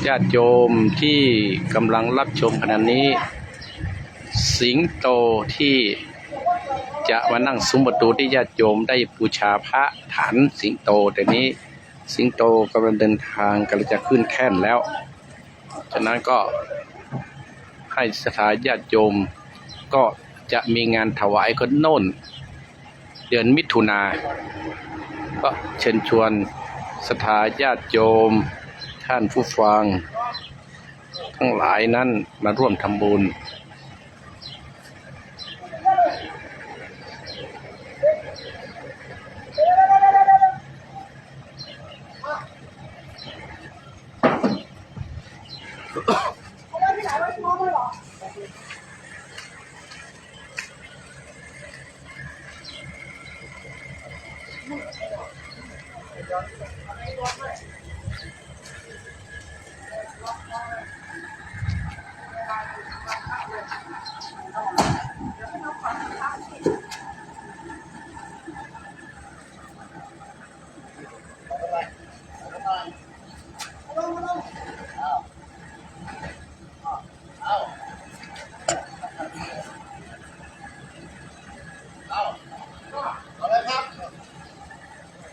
ญาติโยมที่กำลังรับชมขณะนี้สิงโตที่จะมานั่งซุ้มประตูที่ญาติโยมได้บูชาพระฐานสิงโตแต่นี้สิงโตกำลังเดินทางกำลังจะขึ้นแท่นแล้วฉะนั้นก็ให้ศรัทธาญาติโยมก็จะมีงานถวายคนโน่นเดือนมิถุนาก็เชิญชวนศรัทธาญาติโยมท่านผู้ฟังทั้งหลายนั้นมาร่วมทำบุญ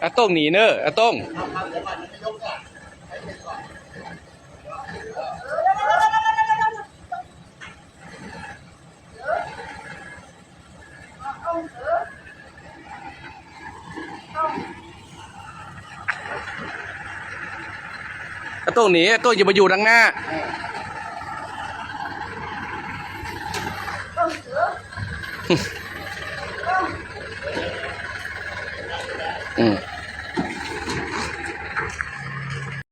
อาต้งหนีเนอะอาต้งอาต้งหนีอาต้งอย่ามาอยู่ดังหน้าอืม